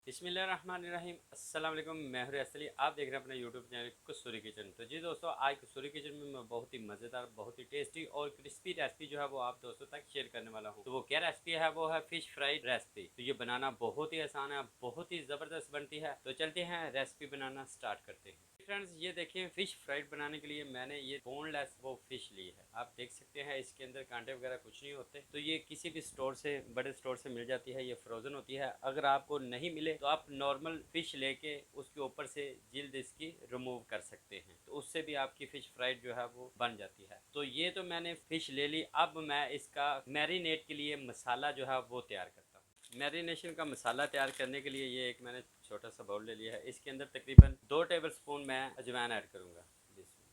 बिस्मिल्लाहिर्रहमानिर्रहीम। अस्सलाम वालेकुम। मैं हूं असली, आप देख रहे हैं अपने यूट्यूब चैनल कसूरी किचन। तो जी दोस्तों, आज कसूरी किचन में मैं बहुत ही मज़ेदार, बहुत ही टेस्टी और क्रिस्पी रेसिपी जो है वो आप दोस्तों तक शेयर करने वाला हूं। तो वो क्या रेसिपी है? वो है फिश फ्राइड रेसिपी। तो ये बनाना बहुत ही आसान है, बहुत ही ज़बरदस्त बनती है। तो चलते हैं रेसिपी बनाना स्टार्ट करते हैं। फ्रेंड्स, ये देखिए, फिश फ्राइड बनाने के लिए मैंने ये बोनलेस वो फिश ली है। आप देख सकते हैं इसके अंदर कांटे वगैरह कुछ नहीं होते। तो ये किसी भी स्टोर से, बड़े स्टोर से मिल जाती है। ये फ्रोजन होती है। अगर आपको नहीं मिले तो आप नॉर्मल फिश लेके उसके ऊपर से जिल्द इसकी रिमूव कर सकते हैं, तो उससे भी आपकी फिश फ्राइड जो है वो बन जाती है। तो ये तो मैंने फिश ले ली। अब मैं इसका मैरिनेट के लिए मसाला जो है वो तैयार करता हूँ। मैरिनेशन का मसाला तैयार करने के लिए ये एक मैंने छोटा सा बाउल ले लिया है। इसके अंदर तकरीबन 2 टेबलस्पून मैं अजवाइन ऐड करूँगा।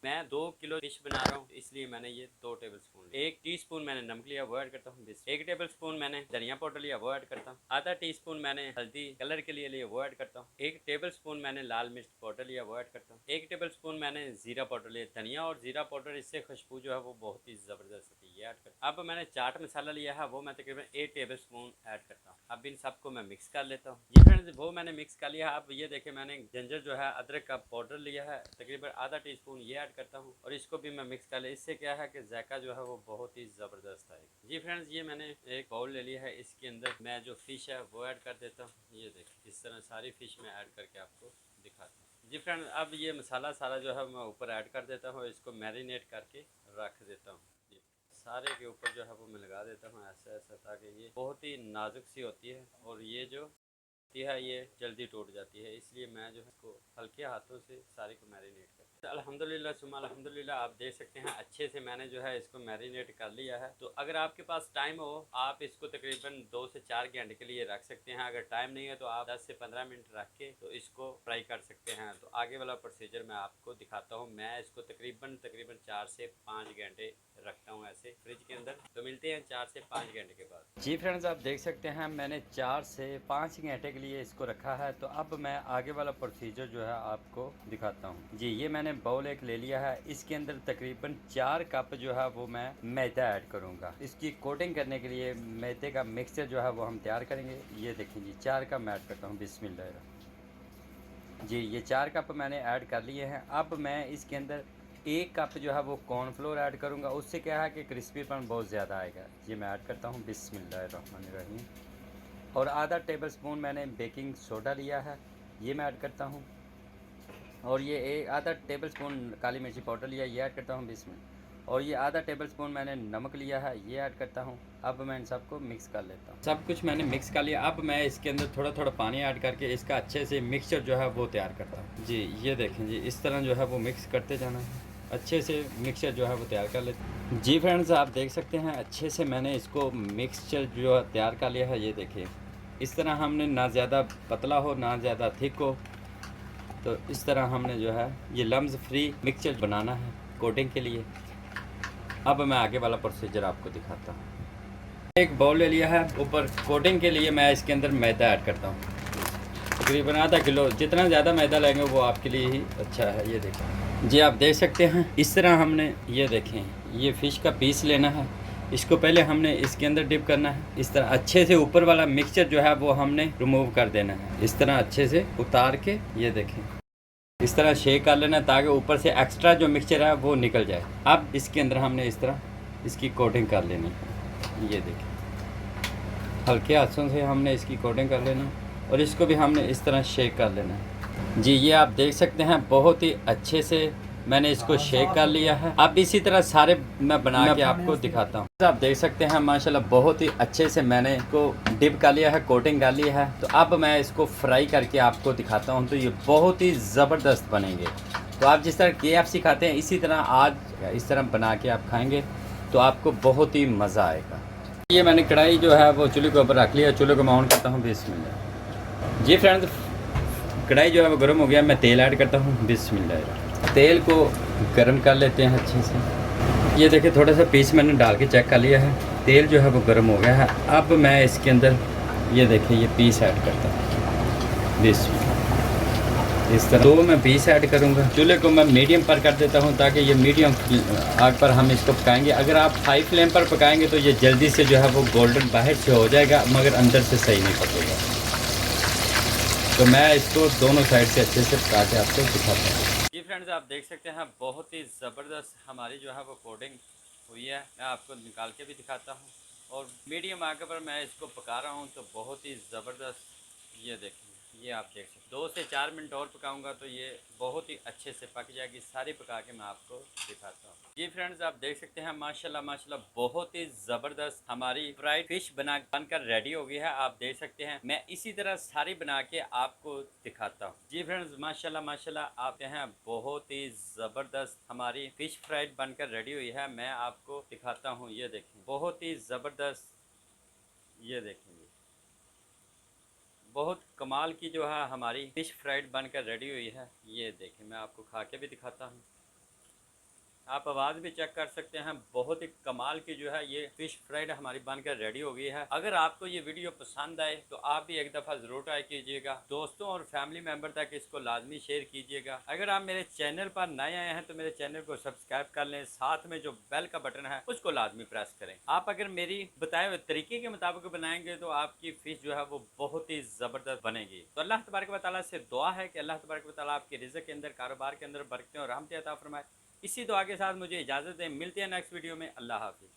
मैं 2 किलो फिश बना रहा हूँ, इसलिए मैंने ये 2 टेबलस्पून। 1 टीस्पून मैंने नमक लिया, वो ऐड करता हूँ। 1 टेबलस्पून मैंने धनिया पाउडर लिया, वो ऐड करता हूँ। आधा टीस्पून मैंने हल्दी कलर के लिए लिया, वो ऐड करता हूँ। 1 टेबलस्पून मैंने लाल मिर्च पाउडर लिया, वो ऐड करता हूँ। 1 टेबलस्पून मैंने जीरा पाउडर लिया। धनिया और जीरा पाउडर, इससे खुशबू जो है वो बहुत ही ज़बरदस्त होती है, ये ऐड करता हूँ। अब मैंने चाट मसाला लिया है, वो मैं तकरीबन 1 टेबलस्पून ऐड करता हूँ। अब इन सबको मैं मिक्स कर लेता हूँ। जी फ्रेंड्स, वो मैंने मिक्स कर लिया है। अब ये देखे, मैंने जिंजर जो है, अदरक का पाउडर लिया है, तकरीबन आधा टीस्पून, ये ऐड करता हूँ और इसको भी मैं मिक्स कर लिया। इससे क्या है कि जायका जो है वो बहुत ही ज़बरदस्त आएगा। जी फ्रेंड्स, ये मैंने एक बाउल ले लिया है। इसके अंदर मैं जो फ़िश है वो ऐड कर देता हूँ। ये देखिए, इस तरह सारी फ़िश में ऐड करके आपको दिखाता हूँ। जी फ्रेंड्स, अब ये मसाला सारा जो है मैं ऊपर ऐड कर देता हूँ। इसको मैरिनेट करके रख देता हूँ। सारे के ऊपर जो है वो मैं लगा देता हूँ ऐसा ऐसा, ताकि ये बहुत ही नाजुक सी होती है और ये जो है ये जल्दी टूट जाती है। इसलिए मैं जो है इसको हल्के हाथों से सारे को मैरिनेट करता हूँ। अल्हम्दुलिल्लाह सुम्मा अल्हम्दुलिल्लाह, आप देख सकते हैं अच्छे से मैंने जो है इसको मैरिनेट कर लिया है। तो अगर आपके पास टाइम हो, आप इसको तकरीबन 2 से 4 घंटे के लिए रख सकते हैं। अगर टाइम नहीं है तो आप 10 से 15 मिनट रख के तो इसको फ्राई कर सकते हैं। तो आगे वाला प्रोसीजर मैं आपको दिखाता हूँ। मैं इसको तकरीबन 4 से 5 घंटे रखता हूँ ऐसे फ्रिज के अंदर। तो मिलते हैं 4 से 5 घंटे के बाद। जी फ्रेंड्स, आप देख सकते हैं मैंने 4 से 5 घंटे के लिए इसको रखा है। तो अब मैं आगे वाला प्रोसीजर जो है आपको दिखाता हूँ। जी, ये मैंने बाउल एक ले लिया है। इसके अंदर तकरीबन 4 कप जो है वो मैं मैदा ऐड करूँगा। इसकी कोटिंग करने के लिए मैदे का मिक्सचर जो है वो हम तैयार करेंगे। ये देखिए जी, 4 कप मैं ऐड करता हूँ। बिस्मिल्लाह जी, ये 4 कप मैंने ऐड कर लिए हैं। अब मैं इसके अंदर 1 कप जो है वो कॉर्नफ्लोर ऐड करूँगा। उससे क्या है कि क्रिस्पीपन बहुत ज़्यादा आएगा। ये मैं ऐड करता हूँ। बिस्मिल्लाहिर्रहमानिर्रहीम। और आधा टेबलस्पून मैंने बेकिंग सोडा लिया है, ये मैं ऐड करता हूँ। और ये आधा टेबलस्पून काली मिर्ची पाउडर लिया, ये ऐड करता हूँ इसमें। और ये आधा टेबलस्पून मैंने नमक लिया है, ये ऐड करता हूँ। अब मैं इन सबको मिक्स कर लेता हूँ। सब कुछ मैंने मिक्स कर लिया। अब मैं इसके अंदर थोड़ा थोड़ा पानी ऐड करके इसका अच्छे से मिक्सचर जो है वो तैयार करता हूँ। जी, ये देखें जी, इस तरह जो है वो मिक्स करते जाना है। अच्छे से मिक्सचर जो है वो तैयार कर लेते। जी फ्रेंड्स, आप देख सकते हैं अच्छे से मैंने इसको मिक्सचर जो है तैयार कर लिया है। ये देखिए, इस तरह हमने ना ज़्यादा पतला हो ना ज़्यादा थिक हो, तो इस तरह हमने जो है ये लम्स फ्री मिक्सचर बनाना है कोटिंग के लिए। अब मैं आगे वाला प्रोसीजर आपको दिखाता हूँ। एक बाउल ले लिया है। ऊपर कोटिंग के लिए मैं इसके अंदर मैदा ऐड करता हूँ, तकरीबन आधा किलो। जितना ज़्यादा मैदा लेंगे वो आपके लिए ही अच्छा है। ये देखें जी, आप देख सकते हैं इस तरह हमने, ये देखें, ये फ़िश का पीस लेना है। इसको पहले हमने इसके अंदर डिप करना है। इस तरह अच्छे से ऊपर वाला मिक्सचर जो है वो हमने रिमूव कर देना है। इस तरह अच्छे से उतार के, ये देखें, इस तरह शेक कर लेना ताकि ऊपर से एक्स्ट्रा जो मिक्सचर है वो निकल जाए। अब इसके अंदर हमने इस तरह इसकी कोटिंग कर लेनी है। ये देखें, हल्के हाथों से हमने इसकी कोटिंग कर लेना और इसको भी हमने इस तरह शेक कर लेना है। जी, ये आप देख सकते हैं बहुत ही अच्छे से मैंने इसको शेक कर लिया है। अब इसी तरह सारे मैं बना के आपको दिखाता हूँ। आप देख सकते हैं माशाल्लाह बहुत ही अच्छे से मैंने इसको डिप कर लिया है, कोटिंग कर लिया है। तो अब मैं इसको फ्राई करके आपको दिखाता हूँ। तो ये बहुत ही ज़बरदस्त बनेंगे। तो आप जिस तरह KFC खाते हैं इसी तरह आज इस तरह बना के आप खाएँगे तो आपको बहुत ही मज़ा आएगा। ये मैंने कढ़ाई जो है वो चूल्हे के ऊपर रख लिया। चूल्हे को मैं ऑन करता हूँ। बिस्मिल्लाह। जी फ्रेंड्स, कढ़ाई जो है वो गर्म हो गया। मैं तेल ऐड करता हूँ। बिस्मिल्लाह। तेल को गर्म कर लेते हैं अच्छे से। ये देखिए, थोड़ा सा पीस मैंने डाल के चेक कर लिया है। तेल जो है वो गर्म हो गया है। अब मैं इसके अंदर, ये देखिए, ये पीस ऐड करता हूँ। इस तरह 2 मैं पीस ऐड करूँगा। चूल्हे को मैं मीडियम पर कर देता हूँ ताकि ये मीडियम आग पर हम इसको पकाएंगे। अगर आप हाई फ्लेम पर पकाएंगे तो ये जल्दी से जो है वो गोल्डन बाहर से हो जाएगा मगर अंदर से सही नहीं पकेगा। तो मैं इसको दोनों साइड से अच्छे से पका के आपको दिखाता हूँ। जी फ्रेंड्स, आप देख सकते हैं बहुत ही ज़बरदस्त हमारी जो है वो कोडिंग हुई है। मैं आपको निकाल के भी दिखाता हूँ और मीडियम आग पर मैं इसको पका रहा हूँ तो बहुत ही ज़बरदस्त। ये देखिए, ये आप देख सकते 2 से 4 मिनट और पकाऊंगा तो ये बहुत ही अच्छे से पक जाएगी। सारी पका के मैं आपको दिखाता हूँ। जी फ्रेंड्स, आप देख सकते हैं माशाल्लाह माशाल्लाह बहुत ही ज़बरदस्त हमारी फ्राइड फिश बनकर रेडी हो गई है। आप देख सकते हैं मैं इसी तरह सारी बना के आपको दिखाता हूँ। जी फ्रेंड्स, माशाल्लाह माशाल्लाह आप हैं बहुत ही ज़बरदस्त हमारी फिश फ्राइड बनकर रेडी हुई है। मैं आपको दिखाता हूँ। ये देखें बहुत ही ज़बरदस्त। ये देखेंगे बहुत कमाल की जो है हमारी फिश फ्राइड बनकर रेडी हुई है। ये देखें मैं आपको खा के भी दिखाता हूँ। आप आवाज़ भी चेक कर सकते हैं। बहुत ही कमाल की जो है ये फ़िश फ्राइड हमारी बनकर रेडी हो गई है। अगर आपको ये वीडियो पसंद आए तो आप भी एक दफ़ा ज़रूर ट्राई कीजिएगा। दोस्तों और फैमिली मेम्बर तक इसको लाजमी शेयर कीजिएगा। अगर आप मेरे चैनल पर नए आए हैं तो मेरे चैनल को सब्सक्राइब कर लें। साथ में जो बेल का बटन है उसको लाजमी प्रेस करें। आप अगर मेरी बताए हुए तरीके के मुताबिक बनाएंगे तो आपकी फ़िश जो है वो बहुत ही ज़बरदस्त बनेगी। तो अल्लाह तबारक व तआला से दुआ है कि अल्लाह तबारक व तआला आपके रिज़्क़ के अंदर, कारोबार के अंदर बरकतें और रहमतें अता फरमाए। इसी दुआ के साथ मुझे इजाज़त दें। मिलते हैं नेक्स्ट वीडियो में। अल्लाह हाफ़िज़।